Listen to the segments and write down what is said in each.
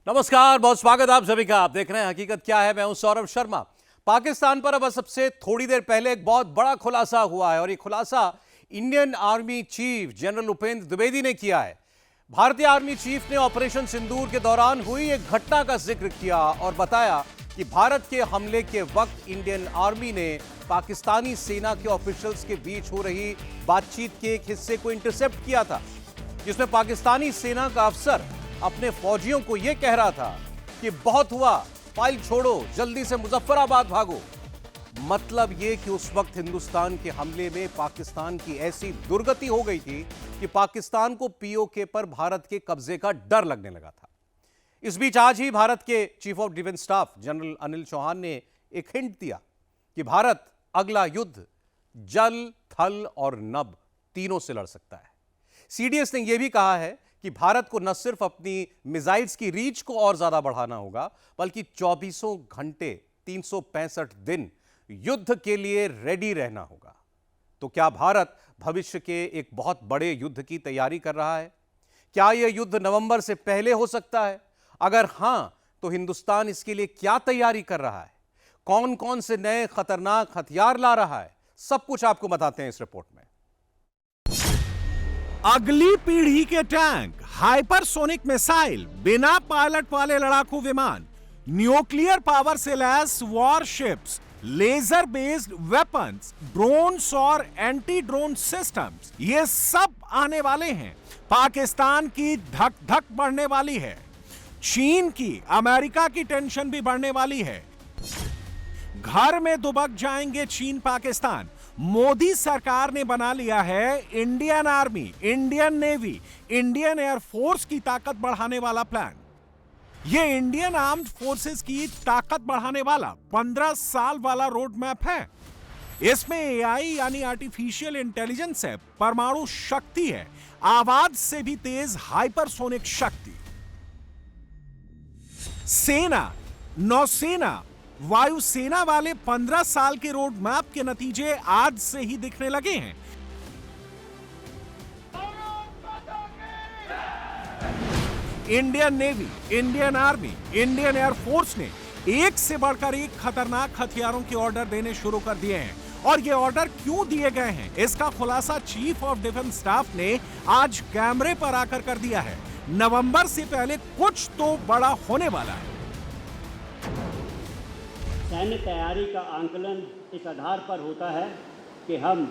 नमस्कार, बहुत स्वागत आप सभी का। आप देख रहे हैं हकीकत क्या है। मैं हूं सौरभ शर्मा। पाकिस्तान पर अब सबसे थोड़ी देर पहले एक बहुत बड़ा खुलासा हुआ है और ये खुलासा Indian army chief general Upendra Dwivedi ने किया है। भारतीय आर्मी चीफ ने ऑपरेशन सिंदूर के दौरान हुई एक घटना का जिक्र किया और बताया कि भारत के हमले के वक्त इंडियन आर्मी ने पाकिस्तानी सेना के ऑफिशियल्स के बीच हो रही बातचीत के एक हिस्से को इंटरसेप्ट किया था, जिसमें पाकिस्तानी सेना का अफसर अपने फौजियों को यह कह रहा था कि बहुत हुआ, फाइल छोड़ो, जल्दी से मुजफ्फराबाद भागो। मतलब यह कि उस वक्त हिंदुस्तान के हमले में पाकिस्तान की ऐसी दुर्गति हो गई थी कि पाकिस्तान को पीओके पर भारत के कब्जे का डर लगने लगा था। इस बीच आज ही भारत के chief of defence staff general Anil Chauhan ने एक हिंट दिया कि भारत अगला युद्ध जल, थल और नभ तीनों से लड़ सकता है। सीडीएस ने यह भी कहा है कि भारत को न सिर्फ अपनी मिसाइल्स की रीच को और ज्यादा बढ़ाना होगा, बल्कि 24 घंटे 365 दिन युद्ध के लिए रेडी रहना होगा। तो क्या भारत भविष्य के एक बहुत बड़े युद्ध की तैयारी कर रहा है? क्या यह युद्ध नवंबर से पहले हो सकता है? अगर हां, तो हिंदुस्तान इसके लिए क्या तैयारी कर रहा है? कौन कौन से नए खतरनाक हथियार ला रहा है? सब कुछ आपको बताते हैं इस रिपोर्ट में। अगली पीढ़ी के टैंक, हाइपरसोनिक मिसाइल, बिना पायलट वाले लड़ाकू विमान, न्यूक्लियर पावर से लैस warships, laser based weapons, drones और एंटी ड्रोन सिस्टम्स, ये सब आने वाले हैं। पाकिस्तान की धक धक बढ़ने वाली है। चीन की, अमेरिका की टेंशन भी बढ़ने वाली है। घर में दुबक जाएंगे चीन पाकिस्तान। मोदी सरकार ने बना लिया है Indian army, Indian navy, Indian air force की ताकत बढ़ाने वाला प्लान। यह इंडियन आर्म्ड फोर्सेस की ताकत बढ़ाने वाला 15 साल वाला रोड मैप है। इसमें एआई यानी आर्टिफिशियल इंटेलिजेंस है, परमाणु शक्ति है, आवाज से भी तेज हाइपरसोनिक शक्ति। सेना, नौसेना, वायुसेना वाले 15 साल के रोड मैप के नतीजे आज से ही दिखने लगे हैं। Indian navy, Indian army, Indian air force ने एक से बढ़कर एक खतरनाक हथियारों के ऑर्डर देने शुरू कर दिए हैं। और ये ऑर्डर क्यों दिए गए हैं, इसका खुलासा चीफ ऑफ डिफेंस स्टाफ ने आज कैमरे पर आकर कर दिया है। नवंबर से पहले कुछ तो बड़ा होने वाला है। सैन्य तैयारी का आंकलन इस आधार पर होता है कि हम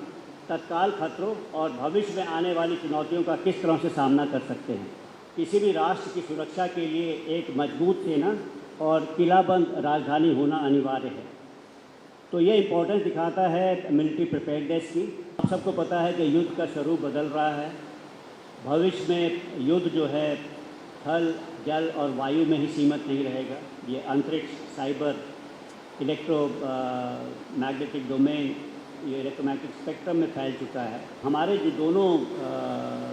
तत्काल खतरों और भविष्य में आने वाली चुनौतियों का किस तरह से सामना कर सकते हैं। किसी भी राष्ट्र की सुरक्षा के लिए एक मजबूत सेना और किलाबंद राजधानी होना अनिवार्य है। तो ये इम्पोर्टेंस दिखाता है मिलिट्री प्रिपेयर्डनेस की। आप सबको पता है कि युद्ध का स्वरूप बदल रहा है। भविष्य में युद्ध जो है थल, जल और वायु में ही सीमित नहीं रहेगा। ये अंतरिक्ष, साइबर, इलेक्ट्रो मैग्नेटिक डोमेन, ये इलेक्ट्रोमैग्नेटिक स्पेक्ट्रम में फैल चुका है। हमारे जो दोनों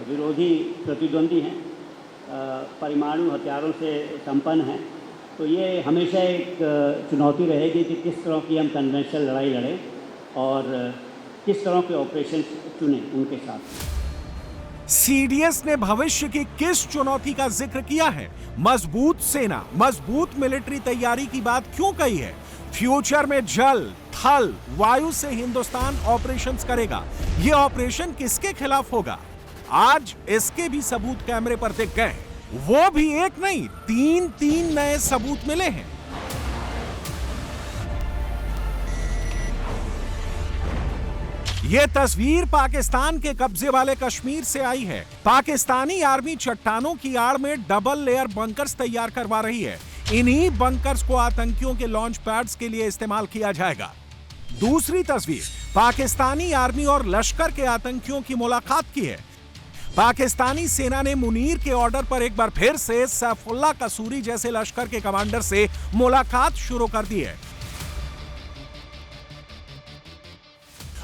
विरोधी प्रतिद्वंदी हैं परमाणु हथियारों से संपन्न हैं, तो ये हमेशा एक चुनौती रहेगी कि किस तरह की हम कन्वेंशनल लड़ाई लड़ें और किस तरह के ऑपरेशन चुनें उनके साथ। सीडीएस ने भविष्य की किस चुनौती का जिक्र किया है? मजबूत सेना, मजबूत मिलिट्री तैयारी की बात क्यों कही है? फ्यूचर में जल, थल, वायु से हिंदुस्तान ऑपरेशंस करेगा। ये ऑपरेशन किसके खिलाफ होगा? आज इसके भी सबूत कैमरे पर दिख गए। वो भी एक नहीं, तीन नए सबूत मिले हैं। यह तस्वीर पाकिस्तान के कब्जे वाले कश्मीर से आई है। पाकिस्तानी आर्मी चट्टानों की आड़ में डबल लेयर बंकर्स तैयार करवा रही है। इन्हीं बंकर्स को आतंकियों के लॉन्च पैड्स के लिए इस्तेमाल किया जाएगा। दूसरी तस्वीर पाकिस्तानी आर्मी और लश्कर के आतंकियों की मुलाकात की है। पाकिस्तानी सेना ने मुनीर के ऑर्डर पर एक बार फिर से सैफुल्ला कसूरी जैसे लश्कर के कमांडर से मुलाकात शुरू कर दी है।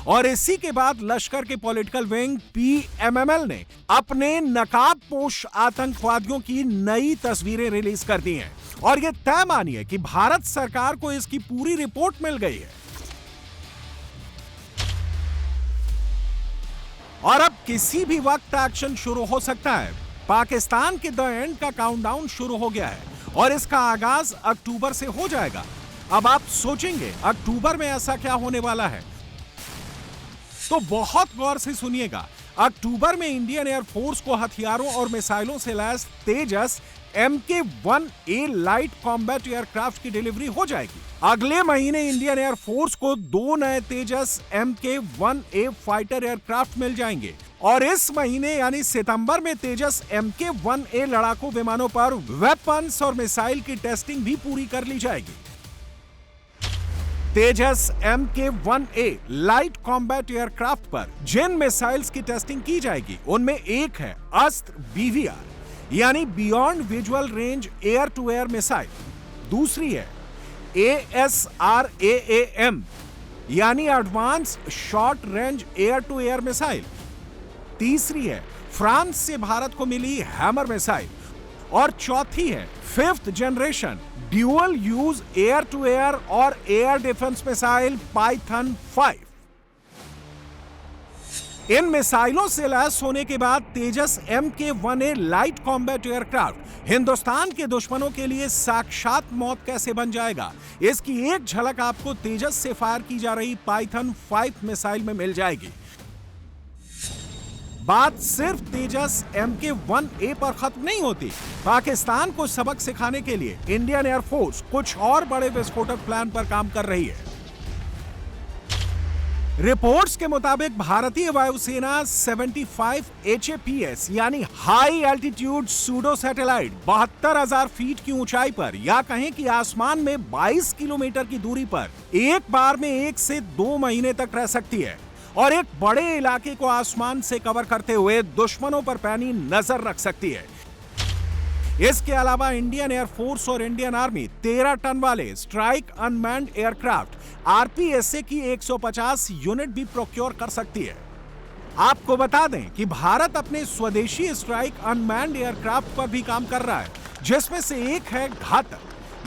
और इसी के बाद लश्कर के पॉलिटिकल विंग पीएमएमएल ने अपने नकाबपोश आतंकवादियों की नई तस्वीरें रिलीज कर दी हैं। और यह तय मानिए कि भारत सरकार को इसकी पूरी रिपोर्ट मिल गई है। और अब किसी भी वक्त एक्शन शुरू हो सकता है। पाकिस्तान के द एंड का काउंटडाउन शुरू हो गया है और इसका आगाज अक्टूबर से हो जाएगा। अब आप सोचेंगे अक्टूबर में ऐसा क्या होने वाला है, तो बहुत गौर से सुनिएगा। अक्टूबर में इंडियन एयरफोर्स को हथियारों और मिसाइलों से लैस तेजस MK-1A लाइट कॉम्बैट एयरक्राफ्ट की डिलीवरी हो जाएगी। अगले महीने इंडियन एयरफोर्स को 2 नए तेजस MK-1A फाइटर एयरक्राफ्ट मिल जाएंगे और इस महीने यानी सितंबर में तेजस MK-1A लड़ाकू विमानों पर वेपन्स और मिसाइल की टेस्टिंग भी पूरी कर ली जाएगी। तेजस MK-1A लाइट कॉम्बैट एयरक्राफ्ट पर जिन मिसाइल्स की टेस्टिंग की जाएगी उनमें एक है अस्त्र BVR यानी beyond visual range air to air missile, दूसरी है ASRAAM यानी advance short range air to air missile, तीसरी है फ्रांस से भारत को मिली हैमर मिसाइल और चौथी है 5th generation dual use air to air और एयर डिफेंस मिसाइल पाइथन 5। इन मिसाइलों से लैस होने के बाद Tejas MK-1A light combat aircraft Hindustan के दुश्मनों के लिए साक्षात मौत कैसे बन जाएगा, इसकी एक झलक आपको तेजस से फायर की जा रही पाइथन 5 मिसाइल में मिल जाएगी। बात सिर्फ तेजस MK-1A पर खत्म नहीं होती। पाकिस्तान को सबक सिखाने के लिए इंडियन एयरफोर्स कुछ और बड़े विस्फोटक प्लान पर काम कर रही है। रिपोर्ट्स के मुताबिक भारतीय वायुसेना 75 HAPS यानी high altitude pseudo satellite 72,000 feet की ऊंचाई पर या कहें कि आसमान में 22 किलोमीटर की दूरी पर एक बार में 1 से 2 महीने तक रह सकती है और एक बड़े इलाके को आसमान से कवर करते हुए दुश्मनों पर पैनी नजर रख सकती है। इसके अलावा इंडियन एयरफोर्स और इंडियन आर्मी 13 टन वाले स्ट्राइक अनमैन्ड एयरक्राफ्ट RPSA की 150 यूनिट भी प्रोक्योर कर सकती है। आपको बता दें कि भारत अपने स्वदेशी स्ट्राइक अनमैन्ड एयरक्राफ्ट पर भी काम कर रहा है, जिसमें से एक है घातक।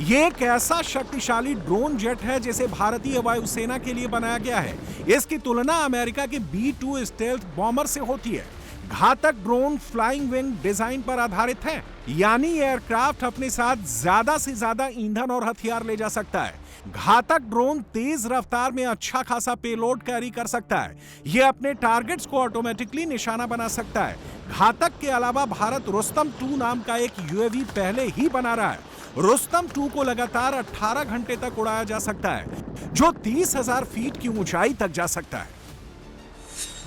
ये एक ऐसा शक्तिशाली ड्रोन जेट है जिसे भारतीय वायुसेना के लिए बनाया गया है। इसकी तुलना अमेरिका के B-2 स्टेल्थ बॉम्बर से होती है। घातक ड्रोन फ्लाइंग विंग डिजाइन पर आधारित है, यानी एयरक्राफ्ट अपने साथ ज्यादा से ज्यादा ईंधन और हथियार ले जा सकता है। घातक ड्रोन तेज रफ्तार में अच्छा खासा पेलोड कैरी कर सकता है। यह अपने टारगेट्स को ऑटोमेटिकली निशाना बना सकता है। घातक के अलावा भारत रुस्तम 2 नाम का एक UAV पहले ही बना रहा है। रुस्तम 2 को लगातार 18 घंटे तक उड़ाया जा सकता है, जो 30,000 फीट की ऊंचाई तक जा सकता है।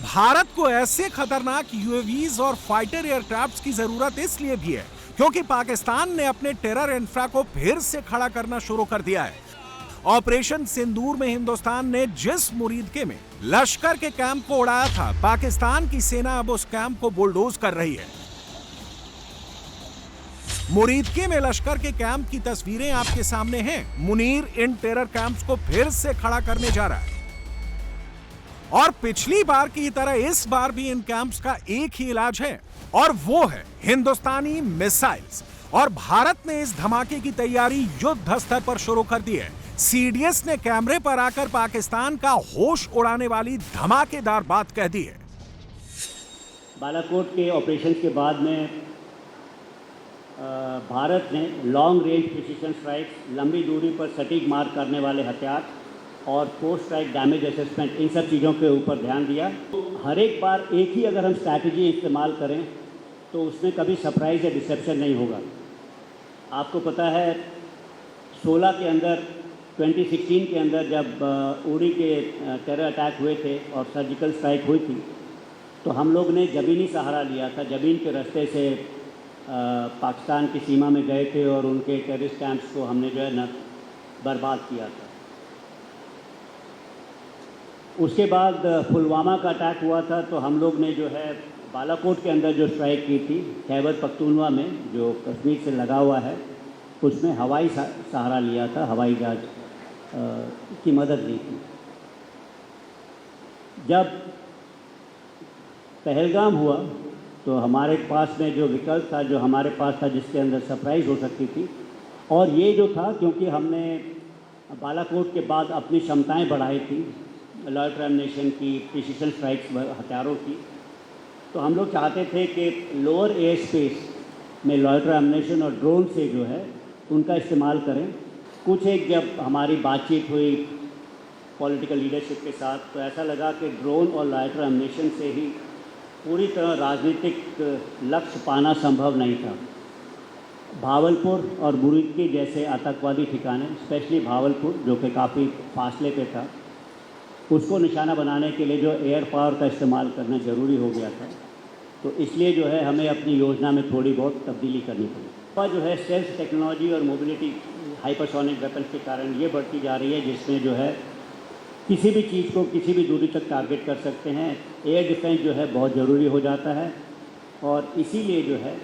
भारत को ऐसे खतरनाक UAVs और फाइटर एयरक्राफ्ट्स की जरूरत इसलिए भी है क्योंकि पाकिस्तान ने अपने टेरर इंफ्रा को फिर से खड़ा करना शुरू कर दिया है। ऑपरेशन सिंदूर में हिंदुस्तान ने जिस मुरीदके में लश्कर के कैंप को उड़ाया था, पाकिस्तान की सेना अब उस कैंप को बुलडोज कर रही है। मुरीदके में लश्कर के कैंप की तस्वीरें आपके सामने हैं। मुनीर इन टेरर कैंप्स को फिर से खड़ा करने जा रहा है और पिछली बार की तरह इस बार भी इन कैंप्स का एक ही इलाज है और वो है हिंदुस्तानी मिसाइल्स। और भारत ने इस धमाके की तैयारी युद्ध स्तर पर शुरू कर दी है। CDS ने कैमरे पर आकर पाकिस्तान का होश उड़ाने वाली धमाकेदार बात कह दी है। बालाकोट के ऑपरेशन के बाद में भारत ने लॉन्ग रेंज प्रिसीजन स्ट्राइक्स, लंबी दूरी पर सटीक मार करने वाले हथियार और पोस्ट स्ट्राइक डैमेज असेसमेंट, इन सब चीज़ों के ऊपर ध्यान दिया। हर एक बार एक ही अगर हम स्ट्रैटेजी इस्तेमाल करें तो उसमें कभी सरप्राइज या डिसेप्शन नहीं होगा। आपको पता है 16 के अंदर 2016 के अंदर जब उड़ी के टेरर अटैक हुए थे और सर्जिकल स्ट्राइक हुई थी तो हम लोग ने ज़मीनी सहारा लिया था। ज़मीन के रास्ते से पाकिस्तान की सीमा में गए थे और उनके टेररिस्ट कैंप्स को हमने जो है ना बर्बाद किया था। उसके बाद पुलवामा का अटैक हुआ था तो हम लोग ने जो है बालाकोट के अंदर जो स्ट्राइक की थी, खैबर पख्तूनवा में जो कश्मीर से लगा हुआ है, उसमें हवाई सहारा लिया था, हवाई जहाज की मदद ली थी। जब पहलगाम हुआ तो हमारे पास में जो विकल्प था, जो हमारे पास था, जिसके अंदर सरप्राइज़ हो सकती थी, और ये जो था क्योंकि हमने बालाकोट के बाद अपनी क्षमताएं बढ़ाई थी लॉयटर एमिनेशन की, प्रिसीजन स्ट्राइक्स हथियारों की, तो हम लोग चाहते थे कि लोअर एयर स्पेस में लॉयटर एमिनेशन और ड्रोन से जो है उनका इस्तेमाल करें। कुछ एक जब हमारी बातचीत हुई पॉलिटिकल लीडरशिप के साथ, तो ऐसा लगा कि ड्रोन और लाइटर एमिनेशन से ही पूरी तरह राजनीतिक लक्ष्य पाना संभव नहीं था। भावलपुर और बुरुकी जैसे आतंकवादी ठिकाने, स्पेशली भावलपुर जो कि काफ़ी फासले पे था, उसको निशाना बनाने के लिए जो एयर पावर का इस्तेमाल करना ज़रूरी हो गया था। तो इसलिए जो है हमें अपनी योजना में थोड़ी बहुत तब्दीली करनी पड़ी। और जो है स्टेल्थ टेक्नोलॉजी और मोबिलिटी हाइपरसोनिक वेपन्स के कारण ये बढ़ती जा रही है, जिसमें जो है किसी भी चीज़ को किसी भी दूरी तक टारगेट कर सकते हैं। एयर डिफेंस जो है बहुत ज़रूरी हो जाता है और इसीलिए जो है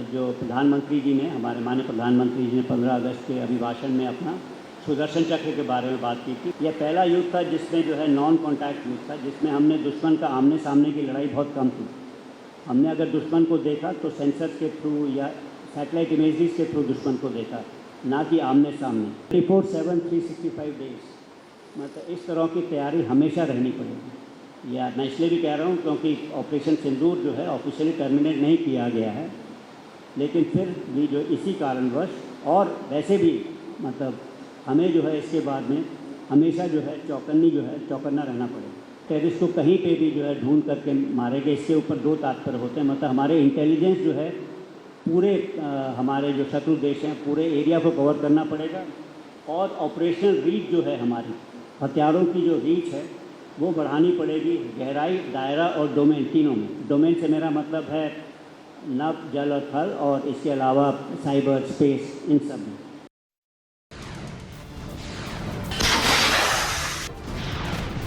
जो प्रधानमंत्री जी ने, हमारे माननीय प्रधानमंत्री जी ने 15 अगस्त के अभिभाषण में अपना सुदर्शन चक्र के बारे में बात की थी। यह पहला युद्ध था जिसमें जो है नॉन कॉन्टैक्ट युद्ध था, जिसमें हमने दुश्मन का आमने सामने की लड़ाई बहुत कम की। हमने अगर दुश्मन को देखा तो सेंसर के थ्रू या सैटेलाइट इमेजेस के थ्रू दुश्मन को देखा, ना कि आमने सामने। 24/7 365 डेज, मतलब इस तरह की तैयारी हमेशा रहनी पड़ेगी। या मैं इसलिए भी कह रहा हूँ क्योंकि ऑपरेशन सिंदूर जो है ऑफिशियली टर्मिनेट नहीं किया गया है, लेकिन फिर भी जो इसी कारणवश और वैसे भी मतलब हमें जो है इसके बाद में हमेशा जो है चौकन्ना रहना पड़ेगा। टेररिस्ट को कहीं पे भी जो है ढूंढ करके मारेंगे। इसके ऊपर दो तात्पर्य होते हैं, मतलब हमारे इंटेलिजेंस जो है पूरे हमारे जो शत्रु देश हैं पूरे एरिया को कवर करना पड़ेगा, और ऑपरेशनल रीच जो है हमारी हथियारों की जो रीच है वो बढ़ानी पड़ेगी, गहराई, दायरा और डोमेन, तीनों में। डोमेन से मेरा मतलब है नभ, जल और थल, और इसके अलावा साइबर स्पेस, इन सब में।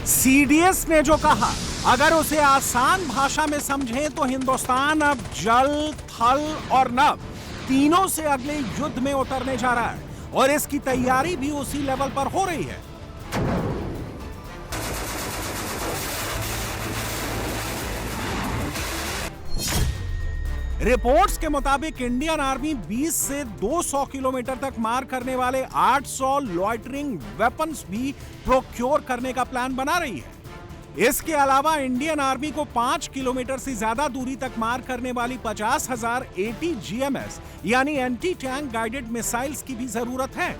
सीडीएस ने जो कहा, अगर उसे आसान भाषा में समझें तो हिंदुस्तान अब जल, थल और नभ तीनों से अगले युद्ध में उतरने जा रहा है, और इसकी तैयारी भी उसी लेवल पर हो रही है। रिपोर्ट्स के मुताबिक इंडियन आर्मी 20 से 200 किलोमीटर तक मार करने वाले 800 लॉइटरिंग वेपन्स भी प्रोक्योर करने का प्लान बना रही है। इसके अलावा इंडियन आर्मी को 5 किलोमीटर से ज्यादा दूरी तक मार करने वाली 50,000 ATGMS यानी एंटी टैंक गाइडेड मिसाइल्स की भी जरूरत है।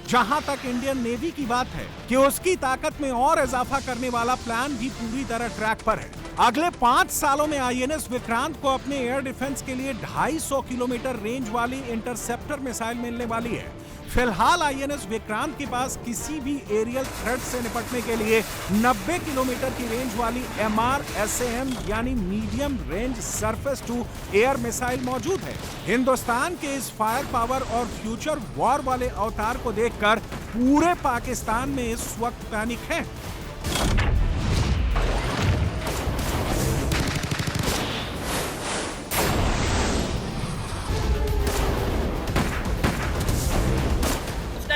जहां तक इंडियन नेवी की बात है कि उसकी ताकत में और इजाफा करने वाला प्लान भी पूरी तरह ट्रैक पर है। अगले 5 सालों में आईएनएस विक्रांत को अपने एयर डिफेंस के लिए 250 किलोमीटर रेंज वाली इंटरसेप्टर मिसाइल मिलने वाली है। फिलहाल आईएनएस विक्रांत के पास किसी भी एरियल थ्रेट से निपटने के लिए 90 किलोमीटर की रेंज वाली MRSAM यानी medium range surface to air missile मौजूद है। हिंदुस्तान के इस फायर पावर और फ्यूचर वॉर वाले अवतार को देखकर पूरे पाकिस्तान में इस वक्त पैनिक है।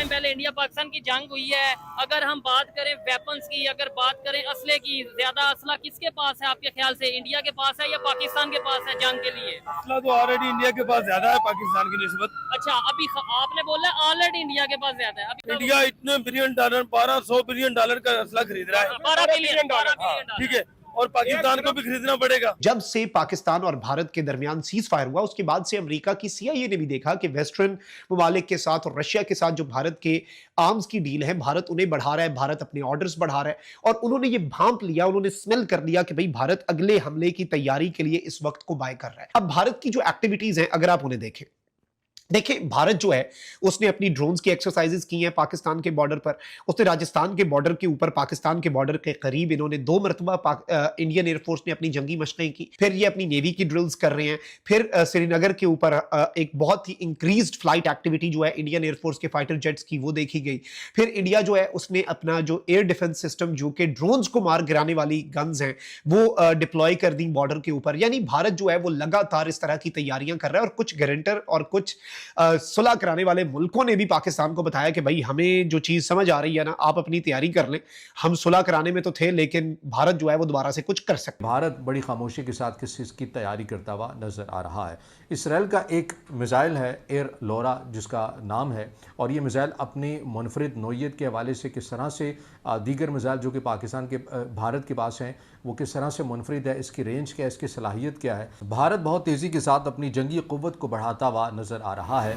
पहले इंडिया पाकिस्तान की जंग हुई है। अगर हम बात करें वेपन्स की, अगर बात करें असले की, ज्यादा असला किसके पास है आपके ख्याल से? इंडिया के पास है या पाकिस्तान के पास है जंग के लिए? असला तो ऑलरेडी इंडिया के पास ज्यादा है पाकिस्तान की निस्बत। अच्छा, अभी आपने बोला ऑलरेडी इंडिया के पास ज्यादा है। अभी इंडिया इतने बिलियन डॉलर, 1200 बिलियन डॉलर का असला खरीद रहा है। 12 बिलियन डॉलर, ठीक है, और पाकिस्तान को भी खरीदना पड़ेगा। जब से पाकिस्तान और भारत के दरमियान सीज फायर हुआ, उसके बाद से अमेरिका की CIA ने भी देखा कि वेस्टर्न ममालिक के साथ और रशिया के साथ जो भारत के आर्म्स की डील है, भारत उन्हें बढ़ा रहा है, भारत अपने ऑर्डर्स बढ़ा रहा है, और उन्होंने ये भांप लिया, उन्होंने स्मेल कर लिया कि भाई भारत अगले हमले की तैयारी के लिए इस वक्त को बाय कर रहा है। अब भारत की जो एक्टिविटीज हैं, अगर आप उन्हें देखें, भारत जो है उसने अपनी ड्रोन्स की एक्सरसाइजेस की हैं पाकिस्तान के बॉर्डर पर। उसने राजस्थान के बॉर्डर के ऊपर, पाकिस्तान के बॉर्डर के करीब इन्होंने 2 मरतबा इंडियन एयरफोर्स ने अपनी जंगी मशक़ें की। फिर ये अपनी नेवी की ड्रिल्स कर रहे हैं। फिर श्रीनगर के ऊपर एक बहुत ही इंक्रीज्ड फ्लाइट एक्टिविटी जो है इंडियन एयरफोर्स के फाइटर जेट्स की, वो देखी गई। फिर इंडिया जो है उसने अपना जो एयर डिफेंस सिस्टम, जो कि ड्रोन्स को मार गिराने वाली गन्स हैं, वो डिप्लॉय कर दी बॉर्डर के ऊपर। यानी भारत जो है वो लगातार इस तरह की तैयारियां कर रहा है, और कुछ गारंटर और कुछ सुलह कराने वाले मुल्कों ने भी पाकिस्तान को बताया कि भाई हमें जो चीज़ समझ आ रही है ना, आप अपनी तैयारी कर लें, हम सुलह कराने में तो थे लेकिन भारत जो है वो दोबारा से कुछ कर सकता है। भारत बड़ी खामोशी के साथ किस चीज़ की तैयारी करता हुआ नज़र आ रहा है। इसराइल का एक मिसाइल है एयर लोरा जिसका नाम है, और ये मिसाइल अपनी मुनफरिद नोयत के हवाले से किस तरह से दीगर मिसाइल जो कि पाकिस्तान के भारत के पास हैं वो किस तरह से मुनफरिद है, इसकी रेंज क्या है, इसकी सलाहियत क्या है। भारत बहुत तेज़ी के साथ अपनी जंगी क़ुव्वत को बढ़ाता हुआ नज़र आ रहा है।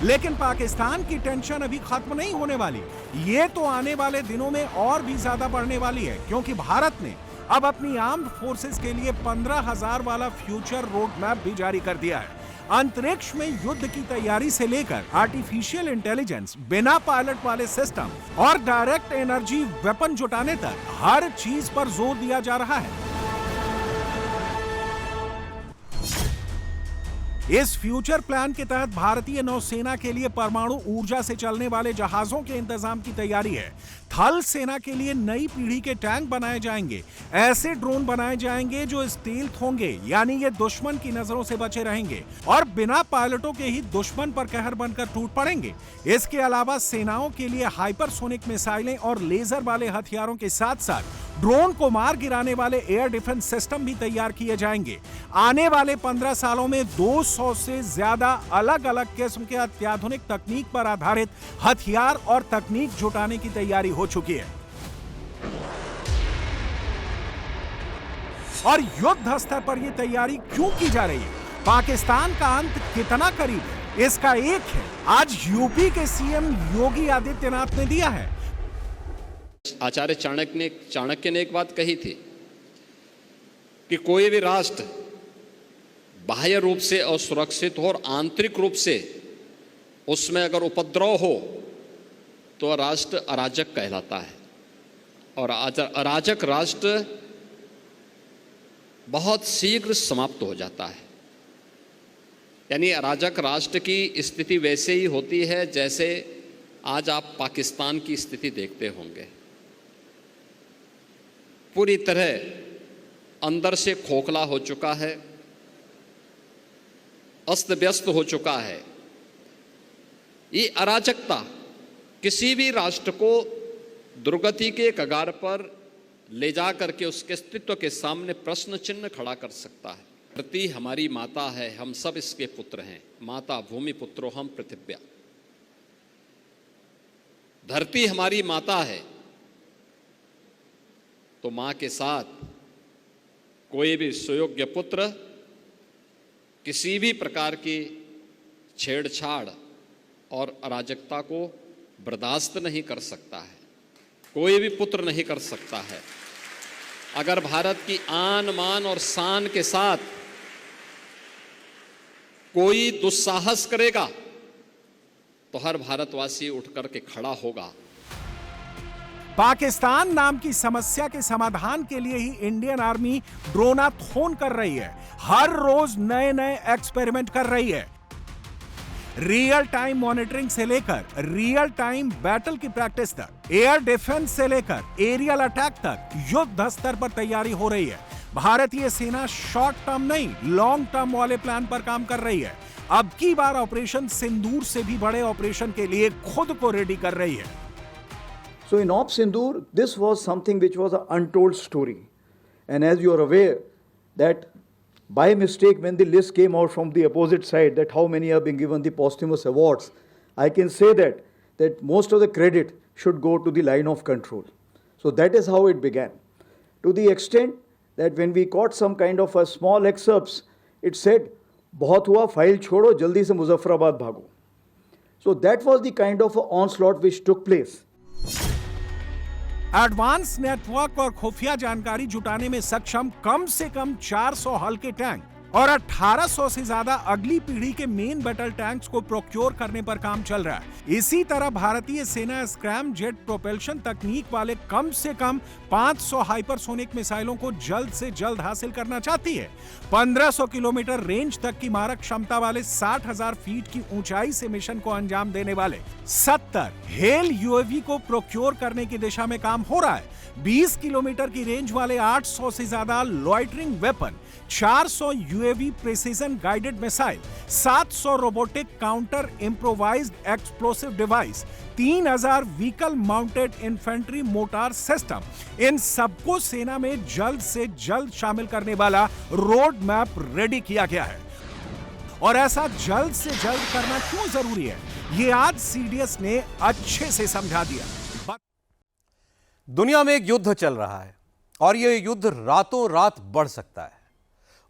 लेकिन पाकिस्तान की टेंशन अभी खत्म नहीं होने वाली। ये तो आने वाले दिनों में और भी ज्यादा बढ़ने वाली है, क्योंकि भारत ने अब अपनी आर्म्ड फोर्सेस के लिए 15,000 वाला फ्यूचर रोड मैप भी जारी कर दिया है। अंतरिक्ष में युद्ध की तैयारी से लेकर आर्टिफिशियल इंटेलिजेंस, बिना पायलट वाले सिस्टम और डायरेक्ट एनर्जी वेपन जुटाने तक हर चीज पर जोर दिया जा रहा है। इस फ्यूचर प्लान के तहत भारतीय नौसेना के लिए परमाणु ऊर्जा से चलने वाले जहाजों के इंतजाम की तैयारी है। थल सेना के लिए नई पीढ़ी के टैंक बनाए जाएंगे। ऐसे ड्रोन बनाए जाएंगे जो स्टील्थ होंगे, यानी ये दुश्मन की नजरों से बचे रहेंगे और बिना पायलटों के ही दुश्मन पर कहर बनकर टूट पड़ेंगे। इसके अलावा सेनाओं के लिए हाइपरसोनिक मिसाइलें और लेजर वाले हथियारों के साथ साथ ड्रोन को मार गिराने वाले एयर डिफेंस सिस्टम भी तैयार किए जाएंगे। आने वाले 15 सालों में 200 से ज्यादा अलग अलग किस्म के अत्याधुनिक तकनीक पर आधारित हथियार और तकनीक जुटाने की तैयारी हो चुकी है। और युद्ध स्तर पर यह तैयारी क्यों की जा रही है? पाकिस्तान का अंत कितना करीब है, इसका एक है आज यूपी के सीएम योगी आदित्यनाथ ने दिया है। आचार्य चाणक्य ने एक बात कही थी कि कोई भी राष्ट्र बाह्य रूप से असुरक्षित हो और आंतरिक रूप से उसमें अगर उपद्रव हो तो राष्ट्र अराजक कहलाता है, और अराजक राष्ट्र बहुत शीघ्र समाप्त हो जाता है। यानी अराजक राष्ट्र की स्थिति वैसे ही होती है जैसे आज आप पाकिस्तान की स्थिति देखते होंगे। पूरी तरह अंदर से खोखला हो चुका है, अस्त व्यस्त हो चुका है। ये अराजकता किसी भी राष्ट्र को दुर्गति के कगार पर ले जा करके उसके अस्तित्व के सामने प्रश्न चिन्ह खड़ा कर सकता है। धरती हमारी माता है, हम सब इसके पुत्र हैं। माता भूमि पुत्रो हम पृथिव्या। धरती हमारी माता है तो मां के साथ कोई भी सुयोग्य पुत्र किसी भी प्रकार की छेड़छाड़ और अराजकता को बर्दाश्त नहीं कर सकता है। कोई भी पुत्र नहीं कर सकता है। अगर भारत की आन मान और शान के साथ कोई दुस्साहस करेगा तो हर भारतवासी उठ करके खड़ा होगा। पाकिस्तान नाम की समस्या के समाधान के लिए ही इंडियन आर्मी ड्रोनाथॉन कर रही है। हर रोज नए नए एक्सपेरिमेंट कर रही है। रियल टाइम मॉनिटरिंग से लेकर रियल टाइम बैटल की प्रैक्टिस तक, एयर डिफेंस से लेकर एरियल अटैक तक युद्ध स्तर पर तैयारी हो रही है। भारतीय सेना शॉर्ट टर्म नहीं, लॉन्ग टर्म वाले प्लान पर काम कर रही है। अब की बार ऑपरेशन सिंदूर से भी बड़े ऑपरेशन के लिए खुद को रेडी कर रही है। So in Op Sindoor, this was something which was an untold story. And as you are aware that by mistake when the list came out from the opposite side that how many have been given the posthumous awards, I can say that most of the credit should go to the line of control. So that is how it began. To the extent that when we got some kind of a small excerpts, it said, "बहुत हुआ, file छोड़ो, जल्दी से मुजफ्फराबाद भागो." So that was the kind of onslaught which took place. Advance network और खुफिया जानकारी जुटाने में सक्षम कम से कम 400 हल्के टैंक और 1800 से ज्यादा अगली पीढ़ी के मेन बैटल टैंक्स को प्रोक्योर करने पर काम चल रहा है। इसी तरह भारतीय सेना स्क्रैम जेट प्रोपेल्शन तकनीक वाले कम से कम 500 हाइपरसोनिक मिसाइलों को जल्द से जल्द हासिल करना चाहती है। 1500 किलोमीटर रेंज तक की मारक क्षमता वाले 60,000 फीट की ऊंचाई से मिशन को अंजाम देने वाले 70 हेल यूएवी को प्रोक्योर करने की दिशा में काम हो रहा है। 20 किलोमीटर की रेंज वाले 800 से ज्यादा loitering weapon, 400 UAV precision guided missile, 700 robotic counter improvised explosive device, 3000 vehicle mounted infantry mortar system, इन सबको सेना में जल्द से जल्द शामिल करने वाला रोड मैप रेडी किया गया है। और ऐसा जल्द से जल्द करना क्यों जरूरी है, ये आज सीडीएस ने अच्छे से समझा दिया। दुनिया में एक युद्ध चल रहा है और यह युद्ध रातों रात बढ़ सकता है।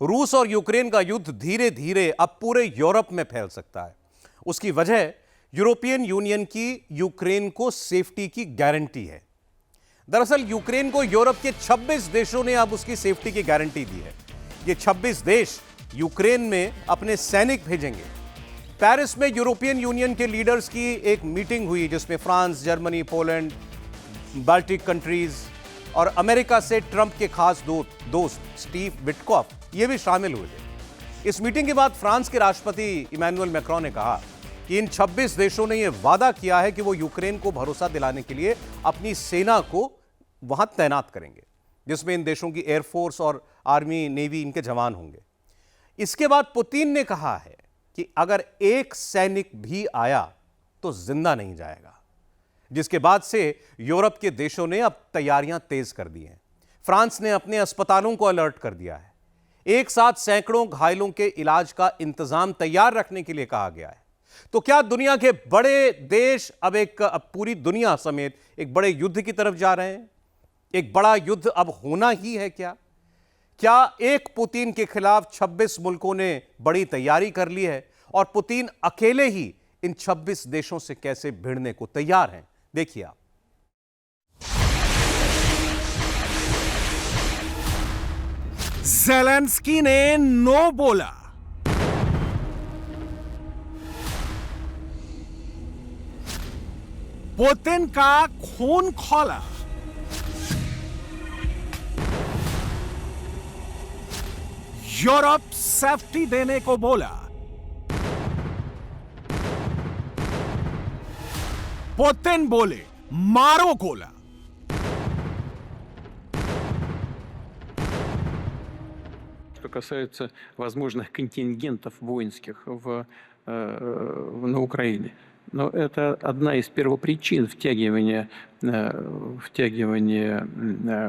रूस और यूक्रेन का युद्ध धीरे धीरे अब पूरे यूरोप में फैल सकता है। उसकी वजह यूरोपियन यूनियन की यूक्रेन को सेफ्टी की गारंटी है। दरअसल यूक्रेन को यूरोप के 26 देशों ने अब उसकी सेफ्टी की गारंटी दी है। ये 26 देश यूक्रेन में अपने सैनिक भेजेंगे। पेरिस में यूरोपियन यूनियन के लीडर्स की एक मीटिंग हुई जिसमें France, Germany, Poland, Baltic countries और अमेरिका से ट्रंप के खास दोस्त स्टीव विटकॉफ ये भी शामिल हुए थे। इस मीटिंग के बाद फ्रांस के राष्ट्रपति इमैनुअल मैक्रोन ने कहा कि इन 26 देशों ने यह वादा किया है कि वो यूक्रेन को भरोसा दिलाने के लिए अपनी सेना को वहां तैनात करेंगे, जिसमें इन देशों की एयरफोर्स और आर्मी, नेवी इनके जवान होंगे। इसके बाद पुतिन ने कहा है कि अगर एक सैनिक भी आया तो जिंदा नहीं जाएगा, जिसके बाद से यूरोप के देशों ने अब तैयारियां तेज कर दी हैं। फ्रांस ने अपने अस्पतालों को अलर्ट कर दिया है। एक साथ सैकड़ों घायलों के इलाज का इंतजाम तैयार रखने के लिए कहा गया है। तो क्या दुनिया के बड़े देश अब पूरी दुनिया समेत एक बड़े युद्ध की तरफ जा रहे हैं? एक बड़ा युद्ध अब होना ही है क्या? क्या एक पुतिन के खिलाफ 26 मुल्कों ने बड़ी तैयारी कर ली है और पुतिन अकेले ही इन 26 देशों से कैसे भिड़ने को तैयार हैं? देखिए आप। ज़ेलेंस्की ने नो बोला। पुतिन का खून खौला। यूरोप सेफ्टी देने को बोला। पुतिन बोले मारो गोला। Что касается возможных контингентов воинских на Украине. Но это одна из первопричин втягивания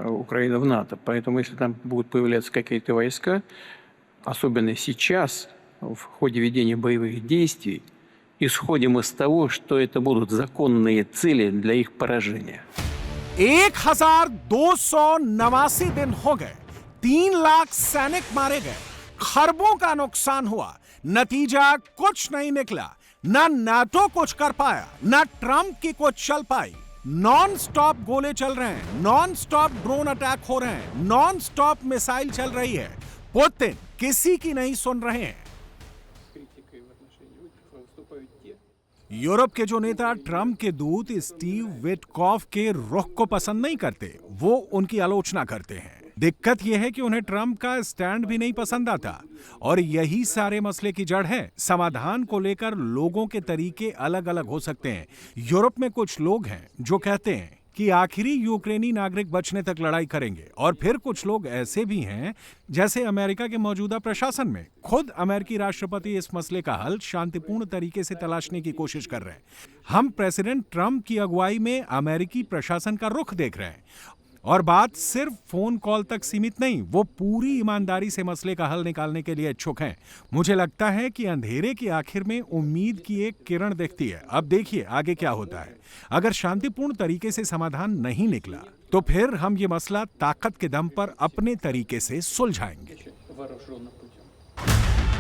Украины в НАТО. Поэтому если там будут появляться какие-то войска, особенно сейчас, в ходе ведения боевых действий, исходим из того, что это будут законные цели для их поражения. 1289 दिन हो गए, 3 लाख सैनिक मारे गए, खरबों का नुकसान हुआ, नतीजा कुछ नहीं निकला। ना नाटो कुछ कर पाया, ना ट्रंप की कुछ चल पाई। नॉन स्टॉप गोले चल रहे हैं, नॉन स्टॉप ड्रोन अटैक हो रहे हैं, नॉन स्टॉप मिसाइल चल रही है। पुतिन किसी की नहीं सुन रहे हैं। यूरोप के जो नेता ट्रंप के दूत स्टीव विटकॉफ के रुख को पसंद नहीं करते, वो उनकी आलोचना करते हैं। दिक्कत यह है कि उन्हें ट्रंप का स्टैंड भी नहीं पसंद आता और यही सारे मसले की जड़ है। समाधान को लेकर लोगों के तरीके अलग अलग हो सकते हैं। यूरोप में कुछ लोग हैं जो कहते हैं कि आखिरी यूक्रेनी नागरिक बचने तक लड़ाई करेंगे, और फिर कुछ लोग ऐसे भी हैं जैसे अमेरिका के मौजूदा प्रशासन में। खुद अमेरिकी राष्ट्रपति इस मसले का हल शांतिपूर्ण तरीके से तलाशने की कोशिश कर रहे हैं। हम प्रेसिडेंट ट्रंप की अगुवाई में अमेरिकी प्रशासन का रुख देख रहे हैं, और बात सिर्फ फोन कॉल तक सीमित नहीं, वो पूरी ईमानदारी से मसले का हल निकालने के लिए इच्छुक हैं। मुझे लगता है कि अंधेरे की आखिर में उम्मीद की एक किरण दिखती है। अब देखिए आगे क्या होता है। अगर शांतिपूर्ण तरीके से समाधान नहीं निकला तो फिर हम ये मसला ताकत के दम पर अपने तरीके से सुलझाएंगे।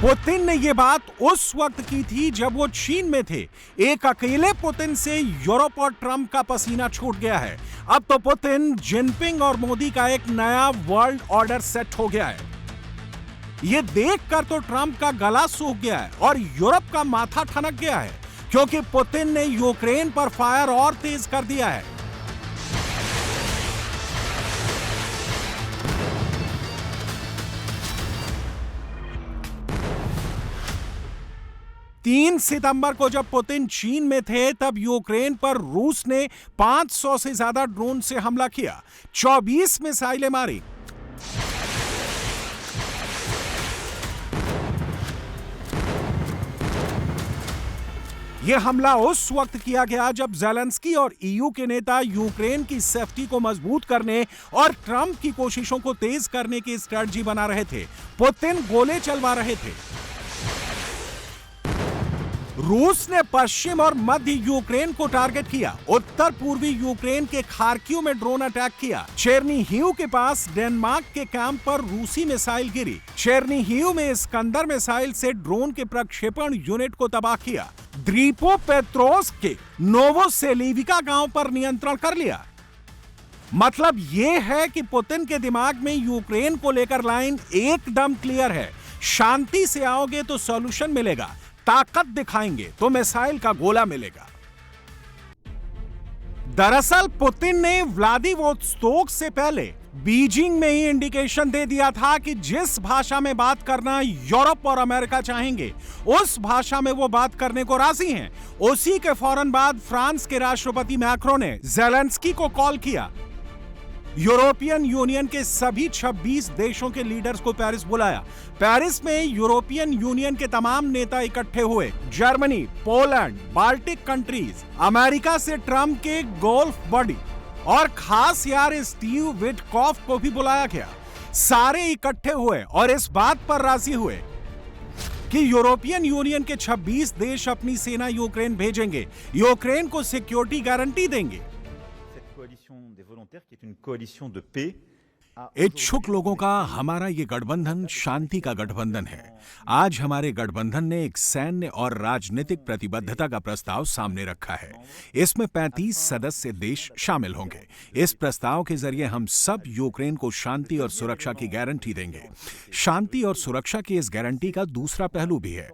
पुतिन ने यह बात उस वक्त की थी जब वो चीन में थे। एक अकेले पुतिन से यूरोप और ट्रंप का पसीना छूट गया है। अब तो पुतिन, जिनपिंग और मोदी का एक नया वर्ल्ड ऑर्डर सेट हो गया है। ये देखकर तो ट्रंप का गला सूख गया है और यूरोप का माथा ठनक गया है, क्योंकि पुतिन ने यूक्रेन पर फायर और तेज कर दिया है। 3 सितंबर को जब पुतिन चीन में थे तब यूक्रेन पर रूस ने 500 से ज्यादा ड्रोन से हमला किया, 24 मिसाइलें मारी। यह हमला उस वक्त किया गया जब ज़ेलेंस्की और ईयू के नेता यूक्रेन की सेफ्टी को मजबूत करने और ट्रंप की कोशिशों को तेज करने की स्ट्रेटजी बना रहे थे। पुतिन गोले चलवा रहे थे। रूस ने पश्चिम और मध्य यूक्रेन को टारगेट किया, उत्तर पूर्वी यूक्रेन के खार्किव में ड्रोन अटैक किया। चेर्निहिव के पास डेनमार्क के कैंप पर रूसी मिसाइल गिरी। चेर्निहिव में इस्कंदर मिसाइल से ड्रोन के प्रक्षेपण यूनिट को तबाह किया। द्नीप्रोपेट्रोव्स्क के नोवोसेलिविका गांव पर नियंत्रण कर लिया। मतलब यह है कि पुतिन के दिमाग में यूक्रेन को लेकर लाइन एकदम क्लियर है। शांति से आओगे तो सॉल्यूशन मिलेगा, ताकत दिखाएंगे तो मिसाइल का गोला मिलेगा। दरअसल पुतिन ने व्लादिवोस्तोक से पहले बीजिंग में ही इंडिकेशन दे दिया था कि जिस भाषा में बात करना यूरोप और अमेरिका चाहेंगे, उस भाषा में वो बात करने को राजी हैं। उसी के फौरन बाद फ्रांस के राष्ट्रपति मैक्रो ने ज़ेलेंस्की को कॉल किया। यूरोपियन यूनियन के सभी 26 देशों के लीडर्स को पेरिस बुलाया। पेरिस में यूरोपियन यूनियन के तमाम नेता इकट्ठे हुए। Germany, Poland, Baltic countries, America से ट्रंप के गोल्फ बॉडी और खास यार स्टीव विटकॉफ को भी बुलाया गया। सारे इकट्ठे हुए और इस बात पर राजी हुए कि यूरोपियन यूनियन के 26 देश अपनी सेना यूक्रेन भेजेंगे, यूक्रेन को सिक्योरिटी गारंटी देंगे। इच्छुक लोगों का हमारा ये गठबंधन शांति का गठबंधन है। आज हमारे गठबंधन ने एक सैन्य और राजनीतिक प्रतिबद्धता का प्रस्ताव सामने रखा है। इसमें 35 सदस्य देश शामिल होंगे। इस प्रस्ताव के जरिए हम सब यूक्रेन को शांति और सुरक्षा की गारंटी देंगे। शांति और सुरक्षा की इस गारंटी का दूसरा पहलू भी है,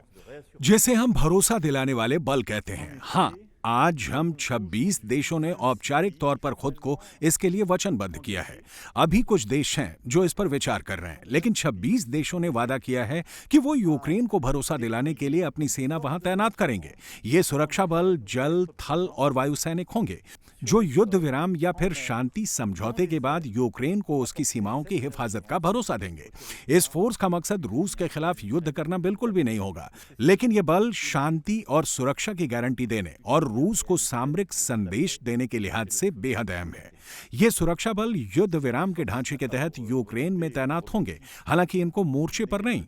जिसे हम भरोसा दिलाने वाले बल कहते हैं। हाँ, आज हम 26 देशों ने औपचारिक तौर पर खुद को इसके लिए वचनबद्ध किया है। अभी कुछ देश हैं जो इस पर विचार कर रहे हैं, लेकिन 26 देशों ने वादा किया है कि वो यूक्रेन को भरोसा दिलाने के लिए अपनी सेना वहां तैनात करेंगे। ये सुरक्षा बल जल, थल और वायु सैनिक होंगे जो युद्ध विराम या फिर शांति समझौते के बाद यूक्रेन को उसकी सीमाओं की हिफाजत का भरोसा देंगे। इस फोर्स का मकसद रूस के खिलाफ युद्ध करना बिल्कुल भी नहीं होगा, लेकिन ये बल शांति और सुरक्षा की गारंटी देने और रूस को सामरिक संदेश देने के लिहाज से बेहद अहम है। ये सुरक्षा बल युद्ध विराम के ढांचे के तहत यूक्रेन में तैनात होंगे। हालांकि इनको मोर्चे पर नहीं,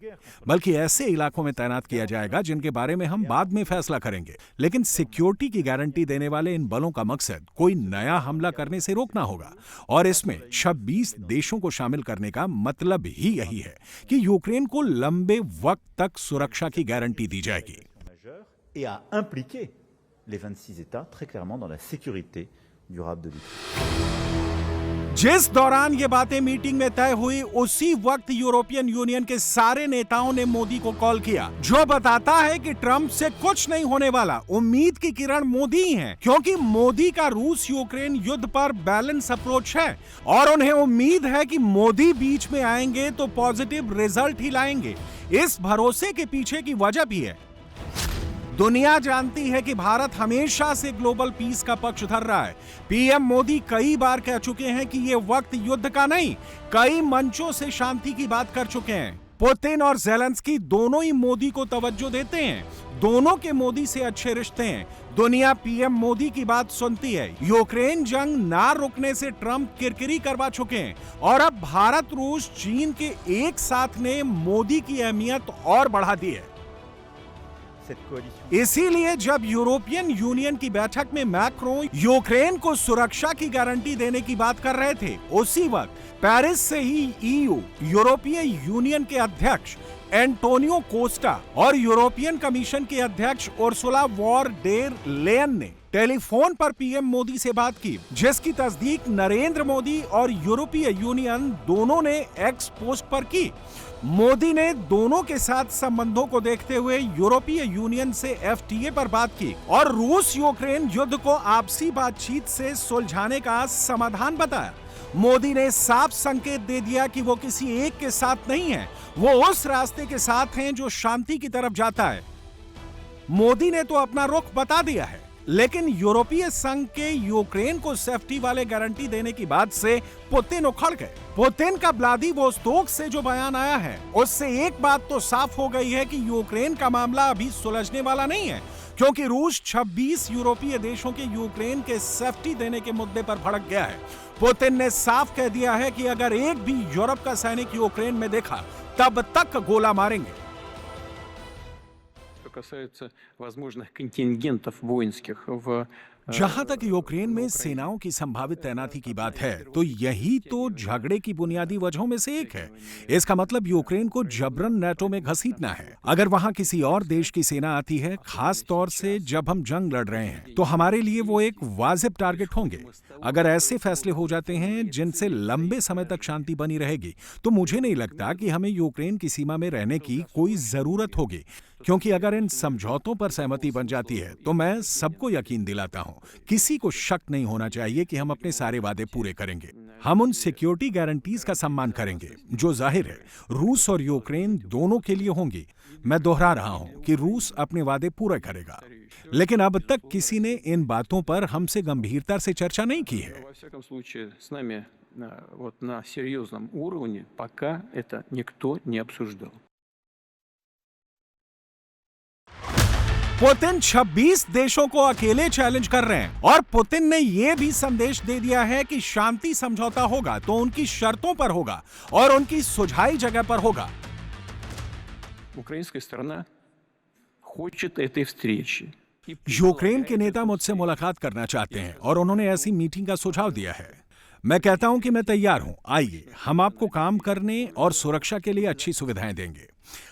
बल्कि ऐसे इलाकों में तैनात किया जाएगा जिनके बारे में हम बाद में फैसला करेंगे। लेकिन सिक्योरिटी की गारंटी देने वाले इन बलों का मकसद कोई नया हमला करने से रोकना होगा, और इसमें 26 देशों को शामिल करने का मतलब ही यही है कि यूक्रेन को लंबे वक्त तक सुरक्षा की गारंटी दी जाएगी। Et à impliquer les 26 États très clairement dans la sécurité durable de l'Ukraine। जिस दौरान ये बातें मीटिंग में तय हुई, उसी वक्त यूरोपियन यूनियन के सारे नेताओं ने मोदी को कॉल किया, जो बताता है कि ट्रंप से कुछ नहीं होने वाला। उम्मीद की किरण मोदी ही हैं, क्योंकि मोदी का रूस यूक्रेन युद्ध पर बैलेंस अप्रोच है और उन्हें उम्मीद है कि मोदी बीच में आएंगे तो पॉजिटिव रिजल्ट ही लाएंगे। इस भरोसे के पीछे की वजह भी है। दुनिया जानती है कि भारत हमेशा से ग्लोबल पीस का पक्ष धर रहा है। पीएम मोदी कई बार कह चुके हैं कि ये वक्त युद्ध का नहीं, कई मंचों से शांति की बात कर चुके हैं। पुतिन और ज़ेलेंस्की दोनों ही मोदी को तवज्जो देते हैं, दोनों के मोदी से अच्छे रिश्ते हैं। दुनिया पीएम मोदी की बात सुनती है। यूक्रेन जंग ना रुकने से ट्रंप किरकिरी करवा चुके हैं और अब भारत, रूस, चीन के एक साथ ने मोदी की अहमियत और बढ़ा दी है। इसीलिए जब यूरोपियन यूनियन की बैठक में मैक्रो यूक्रेन को सुरक्षा की गारंटी देने की बात कर रहे थे, उसी वक्त पेरिस से ही ईयू यूरोपीय यूनियन के अध्यक्ष एंटोनियो कोस्टा और यूरोपियन कमीशन के अध्यक्ष उर्सुला वॉन डेर लेयन ने टेलीफोन पर पीएम मोदी से बात की, जिसकी तस्दीक नरेंद्र मोदी और यूरोपीय यूनियन दोनों ने एक्स पोस्ट पर की। मोदी ने दोनों के साथ संबंधों को देखते हुए यूरोपीय यूनियन से एफटीए पर बात की और रूस यूक्रेन युद्ध को आपसी बातचीत से सुलझाने का समाधान बताया। मोदी ने साफ संकेत दे दिया कि वो किसी एक के साथ नहीं है, वो उस रास्ते के साथ हैं जो शांति की तरफ जाता है। मोदी ने तो अपना रुख बता दिया है, लेकिन यूरोपीय संघ के यूक्रेन को सेफ्टी वाले गारंटी देने की बात से पुतिन उखड़ गए। पुतिन का व्लादिवोस्तोक से जो बयान आया है, उससे एक बात तो साफ हो गई है कि यूक्रेन का मामला अभी सुलझने वाला नहीं है, क्योंकि रूस 26 यूरोपीय देशों के यूक्रेन के सेफ्टी देने के मुद्दे पर भड़क गया है। पुतिन ने साफ कह दिया है कि अगर एक भी यूरोप का सैनिक यूक्रेन में देखा तब तक गोला मारेंगे। Касается возможных контингентов воинских в जहां तक यूक्रेन में सेनाओं की संभावित तैनाती की बात है, तो यही तो झगड़े की बुनियादी वजहों में से एक है। इसका मतलब यूक्रेन को जबरन नाटो में घसीटना है। अगर वहां किसी और देश की सेना आती है, खास तौर से जब हम जंग लड़ रहे हैं, तो हमारे लिए वो एक वाजिब टारगेट होंगे। अगर ऐसे फैसले हो जाते हैं जिनसे लंबे समय तक शांति बनी रहेगी, तो मुझे नहीं लगता कि हमें यूक्रेन की सीमा में रहने की कोई जरूरत होगी, क्योंकि अगर इन समझौतों पर सहमति बन जाती है तो मैं सबको यकीन दिलाता हूं, किसी को शक नहीं होना चाहिए कि हम अपने सारे वादे पूरे करेंगे। हम उन सिक्योरिटी गारंटीज का सम्मान करेंगे जो जाहिर है रूस और यूक्रेन दोनों के लिए होंगी। मैं दोहरा रहा हूं कि रूस अपने वादे पूरे करेगा, लेकिन अब तक किसी ने इन बातों पर हमसे गंभीरता से चर्चा नहीं की है। во всяком случае с нами вот на серьезном уровне пока это никто не обсуждал. पुतिन 26 देशों को अकेले चैलेंज कर रहे हैं और पुतिन ने यह भी संदेश दे दिया है कि शांति समझौता होगा तो उनकी शर्तों पर होगा और उनकी सुझाई जगह पर होगा। Украинская сторона хочет этой встречи. यूक्रेन के नेता मुझसे मुलाकात करना चाहते हैं और उन्होंने ऐसी मीटिंग का सुझाव दिया है। मैं कहता हूं कि मैं तैयार हूं, आइए हम आपको काम करने और सुरक्षा के लिए अच्छी सुविधाएं देंगे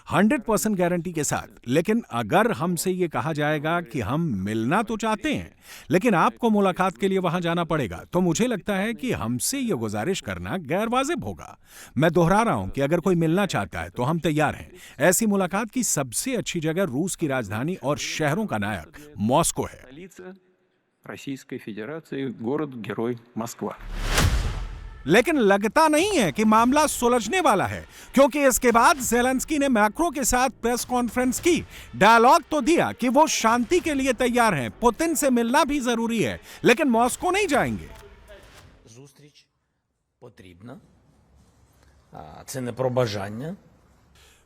100% गारंटी के साथ। लेकिन अगर हमसे ये कहा जाएगा कि हम मिलना तो चाहते हैं लेकिन आपको मुलाकात के लिए वहां जाना पड़ेगा, तो मुझे लगता है कि हमसे ये गुजारिश करना गैर वाजिब होगा। मैं दोहरा रहा हूं कि अगर कोई मिलना चाहता है तो हम तैयार हैं। ऐसी मुलाकात की सबसे अच्छी जगह रूस की राजधानी और शहरों का नायक मॉस्को है। Столица Российской Федерации, город-герой Москва. लेकिन लगता नहीं है कि मामला सुलझने वाला है, क्योंकि इसके बाद ज़ेलेंस्की ने मैक्रो के साथ प्रेस कॉन्फ्रेंस की। डायलॉग तो दिया कि वो शांति के लिए तैयार हैं, पुतिन से मिलना भी जरूरी है, लेकिन मॉस्को नहीं जाएंगे। Зустріч потрібна. Це не про бажання.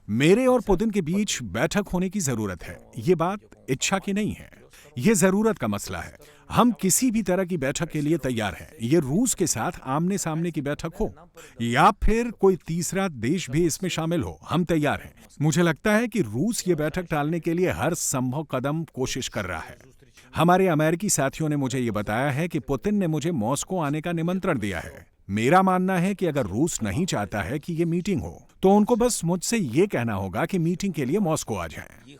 मेरे और पुतिन के बीच बैठक होने की जरूरत है। ये बात इच्छा की नहीं है, ये जरूरत का मसला है। हम किसी भी तरह की बैठक के लिए तैयार हैं। ये रूस के साथ आमने सामने की बैठक हो या फिर कोई तीसरा देश भी इसमें शामिल हो, हम तैयार हैं। मुझे लगता है कि रूस ये बैठक टालने के लिए हर संभव कदम कोशिश कर रहा है। हमारे अमेरिकी साथियों ने मुझे ये बताया है कि पुतिन ने मुझे मॉस्को आने का निमंत्रण दिया है। मेरा मानना है कि अगर रूस नहीं चाहता है कि ये मीटिंग हो, तो उनको बस मुझसे ये कहना होगा कि मीटिंग के लिए मॉस्को आ जाएं।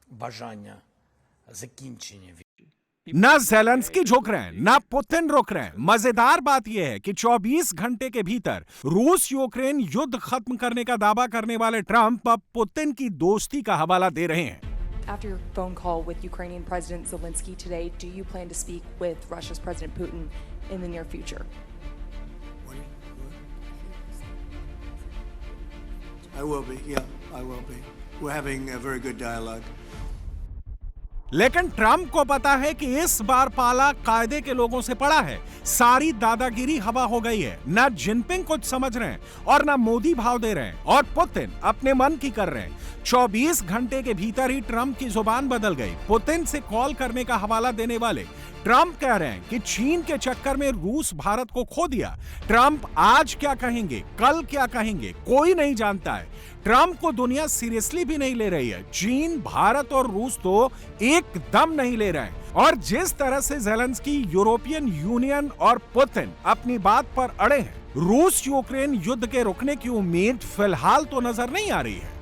Бажання закінчення війни. ना ज़ेलेंस्की झुक रहे हैं, ना पुतिन रुक रहे हैं। मजेदार बात यह है कि 24 घंटे के भीतर रूस यूक्रेन युद्ध खत्म करने का दावा करने वाले ट्रंप अब पुतिन की दोस्ती का हवाला दे रहे हैं। After your phone call with Ukrainian President Zelensky today, do you plan to speak with Russia's President Putin in the near future? I will be, yeah, I will be. We're having a very good dialogue. लेकिन Trump को पता है कि इस बार पाला कायदे के लोगों से पड़ा है। सारी दादागिरी हवा हो गई है। ना जिनपिंग कुछ समझ रहे हैं और ना मोदी भाव दे रहे हैं, और पुतिन अपने मन की कर रहे हैं। 24 घंटे के भीतर ही ट्रंप की जुबान बदल गई। पुतिन से कॉल करने का हवाला देने वाले ट्रंप कह रहे हैं कि चीन के चक्कर में रूस भारत को खो दिया। ट्रंप आज क्या कहेंगे, कल क्या कहेंगे, कोई नहीं जानता है। ट्रंप को दुनिया सीरियसली भी नहीं ले रही है। चीन, भारत और रूस तो एकदम नहीं ले रहे हैं। और जिस तरह से ज़ेलेंस्की, यूरोपियन यूनियन और पुतिन अपनी बात पर अड़े हैं, रूस यूक्रेन युद्ध के रुकने की उम्मीद फिलहाल तो नजर नहीं आ रही है।